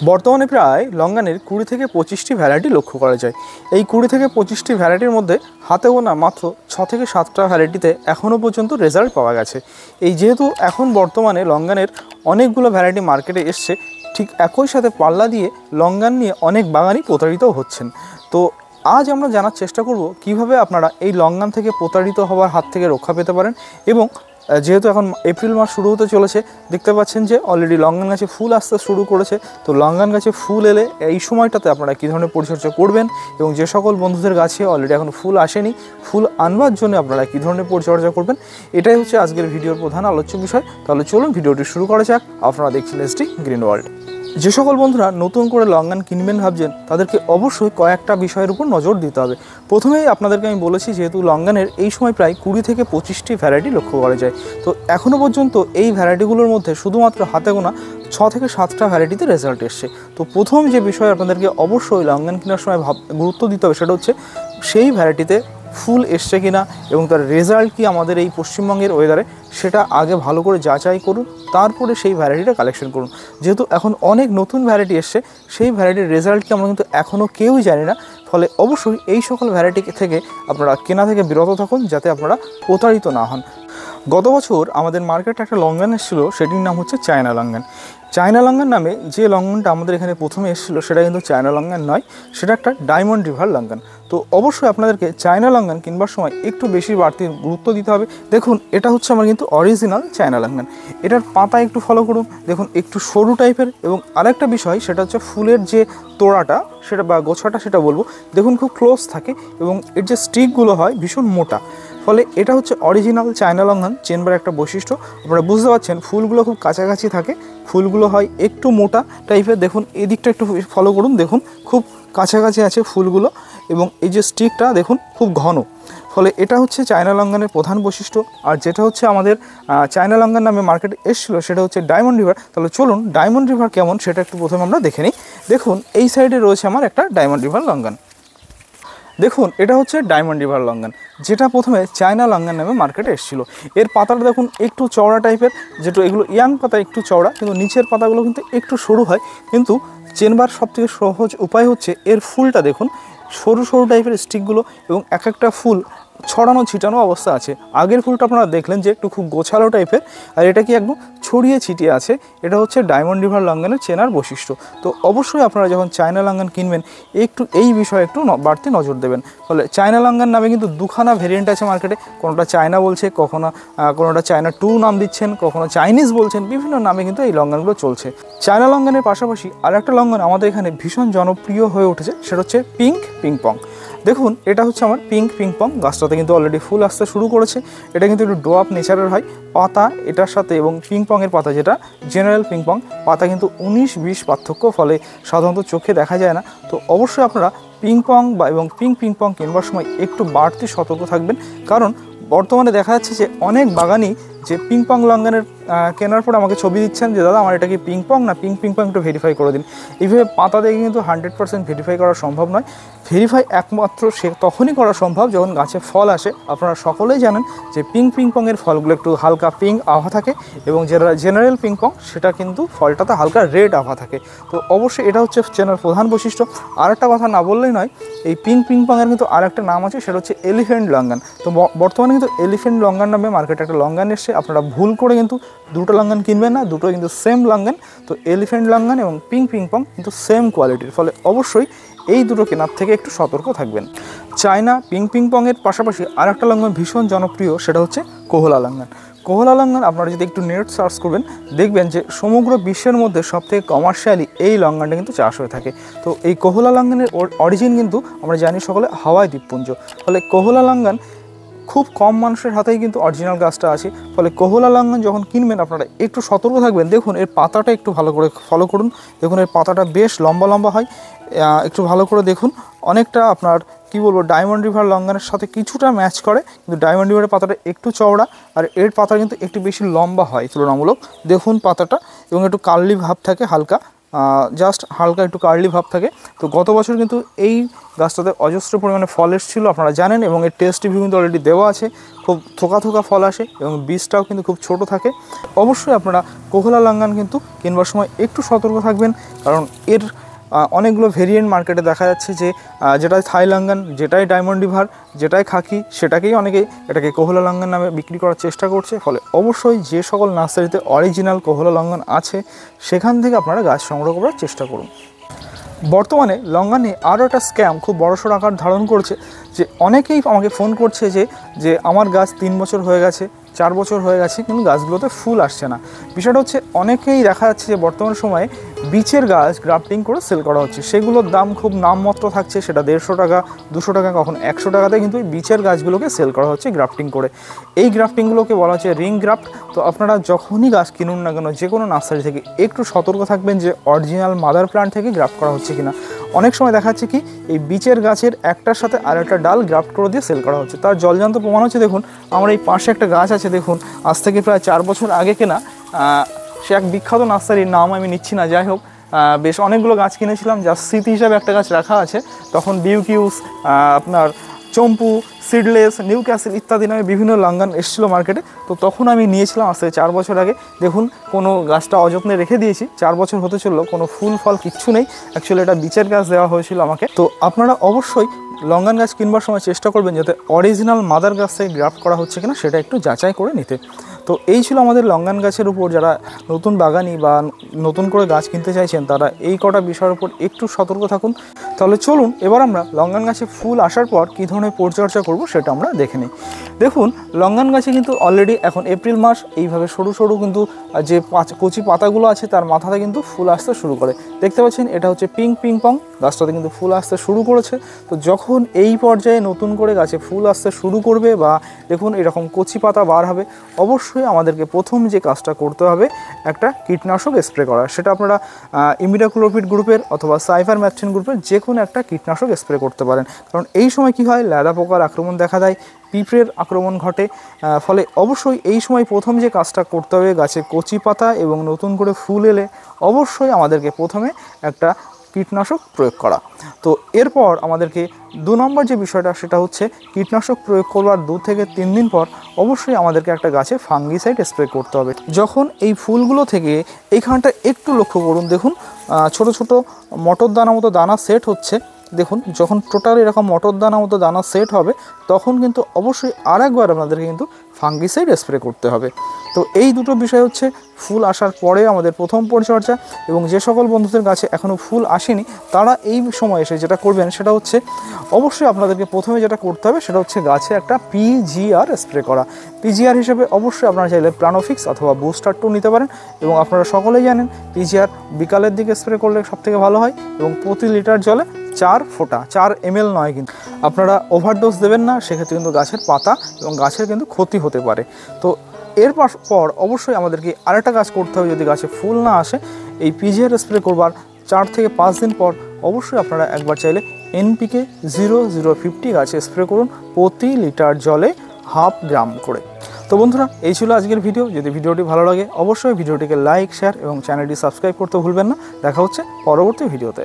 বর্তমানে প্রায় লঙ্গানের 20 থেকে 25টি ভ্যারাইটি লক্ষ্য করা যায়। এই 20 থেকে 25টি ভ্যারাইটির মধ্যে হাতে গোনা মাত্র 6 থেকে 7টা ভ্যারাইটিতে এখনও পর্যন্ত রেজাল্ট পাওয়া গেছে। এই যেহেতু এখন বর্তমানে লঙ্গানের অনেকগুলো ভ্যারাইটি মার্কেটে এসছে, ঠিক একই সাথে পাল্লা দিয়ে লঙ্গান নিয়ে অনেক বাগানই প্রতারিত হচ্ছেন। তো আজ আমরা জানার চেষ্টা করব কিভাবে আপনারা এই লঙ্গান থেকে প্রতারিত হওয়ার হাত থেকে রক্ষা পেতে পারেন। এবং যেহেতু এখন এপ্রিল মাস শুরু হতে চলেছে, দেখতে পাচ্ছেন যে অলরেডি লঙ্গান গাছে ফুল আসতে শুরু করেছে। তো লঙ্গান গাছে ফুল এলে এই সময়টাতে আপনারা কী ধরনের পরিচর্যা করবেন এবং যে সকল বন্ধুদের গাছে অলরেডি এখন ফুল আসেনি, ফুল আনবার জন্য আপনারা কী ধরনের পরিচর্যা করবেন, এটাই হচ্ছে আজকের ভিডিওর প্রধান আলোচ্য বিষয়। তাহলে চলুন ভিডিওটি শুরু করা যাক। আপনারা দেখছেন এসডি গ্রিন ওয়ার্ল্ড। যে সকল বন্ধুরা নতুন করে লঙ্গান কিনবেন ভাবছেন, তাদেরকে অবশ্যই কয়েকটা বিষয়ের উপর নজর দিতে হবে। প্রথমেই আপনাদেরকে আমি বলেছি, যেহেতু লঙ্গানের এই সময় প্রায় 20 থেকে 25টি ভ্যারাইটি লক্ষ্য করা যায়। তো এখনও পর্যন্ত এই ভ্যারাইটিগুলোর মধ্যে শুধুমাত্র হাতে গোনা 6 থেকে 7টা ভ্যারাইটিতে রেজাল্ট এসছে। তো প্রথম যে বিষয় আপনাদেরকে অবশ্যই লঙ্গান কেনার সময় গুরুত্ব দিতে হবে, সেটা হচ্ছে সেই ভ্যারাইটিতে ফুল এসছে কিনা এবং তার রেজাল্ট কি আমাদের এই পশ্চিমবঙ্গের ওয়েদারে, সেটা আগে ভালো করে যাচাই করুন, তারপরে সেই ভ্যারাইটিটা কালেকশন করুন। যেহেতু এখন অনেক নতুন ভ্যারাইটি এসছে, সেই ভ্যারাইটির রেজাল্ট কি আমরা কিন্তু এখনও কেউই জানি না। ফলে অবশ্যই এই সকল ভ্যারাইটি থেকে আপনারা কেনা থেকে বিরত থাকুন, যাতে আপনারা প্রতারিত না হন। গত বছর আমাদের মার্কেটে একটা লঙ্গান এসেছিলো, সেটির নাম হচ্ছে চায়না লঙ্গান। চায়না লঙ্গান নামে যে লঙ্গানটা আমাদের এখানে প্রথমে এসেছিলো, সেটা কিন্তু চায়না লঙ্গান নয়, সেটা একটা ডায়মন্ড রিভার লঙ্গান। তো অবশ্যই আপনাদেরকে চায়না লঙ্গান কিনবার সময় একটু বেশি বাড়তি গুরুত্ব দিতে হবে। দেখুন, এটা হচ্ছে আমার কিন্তু অরিজিনাল চায়না লঙ্গান। এটার পাতা একটু ফলো করুন, দেখুন একটু সরু টাইপের। এবং আরেকটা বিষয়, সেটা হচ্ছে ফুলের যে তোড়াটা, সেটা বা গোছাটা সেটা বলবো, দেখুন খুব ক্লোজ থাকে এবং এর যে স্টিকগুলো হয় ভীষণ মোটা। ফলে এটা হচ্ছে অরিজিনাল চায়না লঙ্গান চেনবার একটা বৈশিষ্ট্য। আপনারা বুঝতে পারছেন, ফুলগুলো খুব কাছাকাছি থাকে, ফুলগুলো হয় একটু মোটা টাইপের। দেখুন এই দিকটা একটু ফলো করুন, দেখুন খুব কাছাকাছি আছে ফুলগুলো এবং এই যে স্টিকটা দেখুন খুব ঘন। ফলে এটা হচ্ছে চায়না লঙ্গানের প্রধান বৈশিষ্ট্য। আর যেটা হচ্ছে আমাদের চায়না লঙ্গান নামে মার্কেটে এসেছিলো, সেটা হচ্ছে ডায়মন্ড রিভার। তাহলে চলুন ডায়মন্ড রিভার কেমন সেটা একটু প্রথমে আমরা দেখে নিই। দেখুন এই সাইডে রয়েছে আমার একটা ডায়মন্ড রিভার লঙ্গান। দেখুন এটা হচ্ছে ডায়মন্ড রিভার লঙ্গান, যেটা প্রথমে চায়না লঙ্গান নামে মার্কেটে এসেছিলো। এর পাতাটা দেখুন একটু চওড়া টাইপের, যেটা এগুলো ইয়াং পাতা একটু চওড়া, কিন্তু নিচের পাতাগুলো কিন্তু একটু সরু হয়। কিন্তু চেনবার সবথেকে সহজ উপায় হচ্ছে এর ফুলটা দেখুন সরু সরু টাইপের স্টিকগুলো এবং এক একটা ফুল ছড়ানো ছিটানো অবস্থা আছে। আগের ফুলটা আপনারা দেখলেন যে একটু খুব গোছালো টাইপের, আর এটা কি একদম ছড়িয়ে ছিটিয়ে আছে। এটা হচ্ছে ডায়মন্ড রিভার লঙ্গানের চেনার বৈশিষ্ট্য। তো অবশ্যই আপনারা যখন চায়না লঙ্গান কিনবেন, একটু এই বিষয়ে একটু বাড়তি নজর দেবেন। ফলে চায়না লঙ্গান নামে কিন্তু দুখানা ভেরিয়েন্ট আছে মার্কেটে, কোনোটা চায়না বলছে, কোনোটা চায়না 2 নাম দিচ্ছেন, কখনো চাইনিজ বলছেন, বিভিন্ন নামে কিন্তু এই লঙ্গানগুলো চলছে। চায়না লঙ্গানের পাশাপাশি আর একটা লঙ্গান আমাদের এখানে ভীষণ জনপ্রিয় হয়ে উঠেছে, সেটা হচ্ছে পিঙ্ক পিংপং। দেখুন এটা হচ্ছে আমার পিঙ্ক পিংপং। গাছটাতে কিন্তু অলরেডি ফুল আসতে শুরু করেছে। এটা কিন্তু একটু ডোয়াপ নেচারের হয়। পাতা এটার সাথে এবং পিংপংয়ের পাতা, যেটা জেনারেল পিংপং, পাতা কিন্তু 19-20 পার্থক্য, ফলে সাধারণত চোখে দেখা যায় না। তো অবশ্যই আপনারা পিংপং এবং পিংপং কিনবার সময় একটু বাড়তি সতর্ক থাকবেন। কারণ বর্তমানে দেখা যাচ্ছে যে অনেক বাগানই যে পিংপং লঙ্গানের কেনার পর আমাকে ছবি দিচ্ছেন যে দাদা আমার এটা কি পিংপং না পিংপং একটু ভেরিফাই করে দিন। এইভাবে পাতা দেখে কিন্তু 100% ভেরিফাই করা সম্ভব নয়। ভেরিফাই একমাত্র সে তখনই করা সম্ভব যখন গাছে ফল আসে। আপনারা সকলেই জানেন যে পিংপংয়ের ফলগুলো একটু হালকা পিঙ্ক আভা থাকে এবং যেটা জেনারেল পিংপং সেটা কিন্তু ফলটাতে হালকা রেড আভা থাকে। তো অবশ্যই এটা হচ্ছে চেনার প্রধান বৈশিষ্ট্য। আর একটা কথা না বললেই নয়, এই পিংপংয়ের কিন্তু আর একটা নাম আছে, সেটা হচ্ছে এলিফ্যান্ট লঙ্গান। তো বর্তমানে কিন্তু এলিফ্যান্ট লঙ্গান নামে মার্কেটে একটা লঙ্গান এসছে। আপনারা ভুল করে কিন্তু দুটো লঙ্গান কিনবেন না, দুটো কিন্তু সেম লঙ্গান। তো এলিফ্যান্ট লঙ্গান এবং পিংপং কিন্তু সেম কোয়ালিটির, ফলে অবশ্যই এই দুটো কেনার থেকে একটু সতর্ক থাকবেন। চায়না পিংপংয়ের পাশাপাশি আর একটা লঙ্ঘন ভীষণ জনপ্রিয়, সেটা হচ্ছে কোহলা লঙ্ঘন। কোহলা লঙ্ঘন আপনারা যদি একটু নেট সার্চ করবেন, দেখবেন যে সমগ্র বিশ্বের মধ্যে সবথেকে কমার্শিয়ালি এই লঙ্ঘনটা কিন্তু চাষ হয়ে থাকে। তো এই কোহলা লঙ্ঘনের অরিজিন কিন্তু আমরা জানি সকলে হাওয়াই দ্বীপপুঞ্জ। ফলে কোহলা লঙ্ঘন খুব কম মানুষের হাতেই কিন্তু অরিজিনাল গাছটা আছে। ফলে কোহলা লঙ্ঘন যখন কিনবেন আপনারা একটু সতর্ক থাকবেন। দেখুন এর পাতাটা একটু ভালো করে ফলো করুন, দেখুন এর পাতাটা বেশ লম্বা লম্বা হয়। একটু ভালো করে দেখুন, অনেকটা আপনার কি বলবো ডায়মন্ড রিভার লঙ্ঘনের সাথে কিছুটা ম্যাচ করে, কিন্তু ডায়মন্ড রিভারের পাতাটা একটু চওড়া আর এর পাতা কিন্তু একটু বেশি লম্বা হয় তুলনামূলক। দেখুন পাতাটা এবং একটু কার্লি ভাব থাকে হালকা। জাস্ট হালকা একটু কার্লি ভাব থাকে। তো গত বছর কিন্তু এই গাছটাতে অজস্র পরিমাণে ফল এসেছিল আপনারা জানেন, এবং এর টেস্ট রিভিউ কিন্তু অলরেডি দেওয়া আছে। খুব থোকা থোকা ফল আসে এবং বীজটাও কিন্তু খুব ছোট থাকে। অবশ্যই আপনারা কোহলা লাঙ্গান কিন্তু কিনবার সময় একটু সতর্ক থাকবেন, কারণ এর অনেকগুলো ভেরিয়েন্ট মার্কেটে দেখা যাচ্ছে যে যেটাই থাই লাঙ্গান, যেটাই ডায়মন্ড রিভার, যেটাই খাকি, সেটাকেই অনেকেই এটাকে কোহলা লাঙ্গান নামে বিক্রি করার চেষ্টা করছে। ফলে অবশ্যই যে সকল নার্সারিতে অরিজিনাল কোহলা লাঙ্গান আছে সেখান থেকে আপনারা গাছ সংগ্রহ করার চেষ্টা করুন। বর্তমানে লঙ্গানে আরও একটা স্ক্যাম খুব বড়সড় আকার ধারণ করছে, যে অনেকেই আমাকে ফোন করছে যে আমার গাছ 3 বছর হয়ে গেছে, 4 বছর হয়ে গেছে, কিন্তু গাছগুলোতে ফুল আসছে না। বিষয়টা হচ্ছে অনেকেই দেখা যাচ্ছে যে বর্তমান সময়ে বীচের গাছ গ্রাফটিং করে সেল করা হচ্ছে, সেগুলোর দাম খুব নামমাত্র থাকছে, সেটা 150 টাকা, 200 টাকা, কখন 100 টাকাতে কিন্তু এই বীচের গাছগুলোকে সেল করা হচ্ছে গ্রাফটিং করে। এই গ্রাফটিংগুলোকে বলা হচ্ছে রিং গ্রাফট। তো আপনারা যখনই গাছ কিনুন না কেন যে কোনো নার্সারি থেকে একটু সতর্ক থাকবেন যে অরিজিনাল মাদার প্ল্যান্ট থেকে গ্রাফট করা হচ্ছে কিনা। অনেক সময় দেখা যাচ্ছে কি এই বীচের গাছের একটার সাথে আরেকটা ডাল গ্রাফট করে দিয়ে সেল করা হচ্ছে। তার জলজান্ত প্রমাণ হচ্ছে, দেখুন আমার এই পাশে একটা গাছ আছে, দেখুন আজ থেকে প্রায় 4 বছর আগে কেনা। সে এক বিখ্যাত নার্সারির নাম আমি নিচ্ছি না, যাই হোক বেশ অনেকগুলো গাছ কিনেছিলাম, যার স্মৃতি হিসাবে একটা গাছ রাখা আছে। তখন বিউকিউস, আপনার চম্পু, সিডলেস, নিউ ক্যাসেল ইত্যাদি নামে বিভিন্ন লাঙ্গান এসেছিলো মার্কেটে। তো তখন আমি নিয়েছিলাম আজ থেকে 4 বছর আগে। দেখুন কোনো গাছটা অযত্নে রেখে দিয়েছি, 4 বছর হতে চললো, কোনো ফুল ফল কিচ্ছু নেই। অ্যাকচুয়ালি এটা বীচের গাছ দেওয়া হয়েছিল আমাকে। তো আপনারা অবশ্যই লঙ্গান গাছ কিনবার সময় চেষ্টা করবেন যাতে অরিজিনাল মাদার গাছ থেকে গ্রাফট করা হচ্ছে কিনা সেটা একটু যাচাই করে নিতে। তো এই ছিল আমাদের লঙ্গান গাছের উপর, যারা নতুন বাগানি বা নতুন করে গাছ কিনতে চাইছেন তারা এই কটা বিষয়ের উপর একটু সতর্ক থাকুন। তাহলে চলুন এবার আমরা লঙ্গান গাছে ফুল আসার পর কী ধরনের পরিচর্যা করব সেটা আমরা দেখে নিই। দেখুন লঙ্গান গাছে কিন্তু অলরেডি এখন এপ্রিল মাস, এইভাবে সরু সরু কিন্তু যে কচি পাতাগুলো আছে তার মাথাতে কিন্তু ফুল আসতে শুরু করে। দেখতে পাচ্ছেন এটা হচ্ছে পিঙ্ক পিং পং, গাছটাতে কিন্তু ফুল আসতে শুরু করেছে। তো যখন এই পর্যায়ে নতুন করে গাছে ফুল আসতে শুরু করবে বা দেখুন এরকম কচি পাতা বার হবে, অবশ্যই আমাদেরকে প্রথম যে কাজটা করতে হবে একটা কীটনাশক স্প্রে করা। সেটা আপনারা ইমিডাক্লোপিড গ্রুপের অথবা সাইফারমেথ্রিন গ্রুপের যে কোনো একটা কীটনাশক স্প্রে করতে পারেন। কারণ এই সময় কি হয়, ল্যাদা পোকার আক্রমণ দেখা দেয়, পিঁপড়ের আক্রমণ ঘটে। ফলে অবশ্যই এই সময় প্রথম যে কাজটা করতে হবে, গাছে কচি পাতা এবং নতুন করে ফুল এলে অবশ্যই আমাদেরকে প্রথমে একটা কীটনাশক প্রয়োগ করা। তো এরপর আমাদেরকে 2 নম্বর যে বিষয়টা সেটা হচ্ছে কীটনাশক প্রয়োগ করবার 2 থেকে 3 দিন পর অবশ্যই আমাদেরকে একটা গাছে ফাঙ্গিসাইড স্প্রে করতে হবে। যখন এই ফুলগুলো থেকে এইখানটা একটু লক্ষ্য করুন, দেখুন ছোট ছোট মটর দানা মতো দানা সেট হচ্ছে। দেখুন যখন টোটাল এরকম মটর দানা মতো দানা সেট হবে তখন কিন্তু অবশ্যই আরেকবার আপনাদেরকে কিন্তু ফাঙ্গিসাইড স্প্রে করতে হবে। তো এই দুটো বিষয় হচ্ছে ফুল আসার পরে আমাদের প্রথম পরিচর্যা। এবং যে সকল বন্ধুদের গাছে এখনও ফুল আসেনি তারা এই সময় এসে যেটা করবেন সেটা হচ্ছে অবশ্যই আপনাদেরকে প্রথমে যেটা করতে হবে সেটা হচ্ছে গাছে একটা পিজিআর স্প্রে করা। পিজিআর হিসেবে অবশ্যই আপনারা চাইলে প্লানোফিক্স অথবা বুস্টার 2 নিতে পারেন। এবং আপনারা সকলেই জানেন পিজিআর বিকালের দিকে স্প্রে করলে সবথেকে ভালো হয়, এবং প্রতি লিটার জলে 4 ফোঁটা, 4 ml নয়, কিন্তু আপনারা ওভারডোজ দেবেন না, সেক্ষেত্রে কিন্তু গাছের পাতা এবং গাছের কিন্তু ক্ষতি হতে পারে। তো এর পর অবশ্যই আমাদেরকে আরেকটা কাজ করতে হবে, যদি গাছে ফুল না আসে এই পিজিআর স্প্রে করবার 4 থেকে 5 দিন পর অবশ্যই আপনারা একবার চাইলে এনপিকে 0050 গাছে স্প্রে করুন প্রতি লিটার জলে 1/2 গ্রাম করে। তো বন্ধুরা এই ছিল আজকের ভিডিও। যদি ভিডিওটি ভালো লাগে অবশ্যই ভিডিওটিকে লাইক, শেয়ার এবং চ্যানেলটি সাবস্ক্রাইব করতে ভুলবেন না। দেখা হচ্ছে পরবর্তী ভিডিওতে।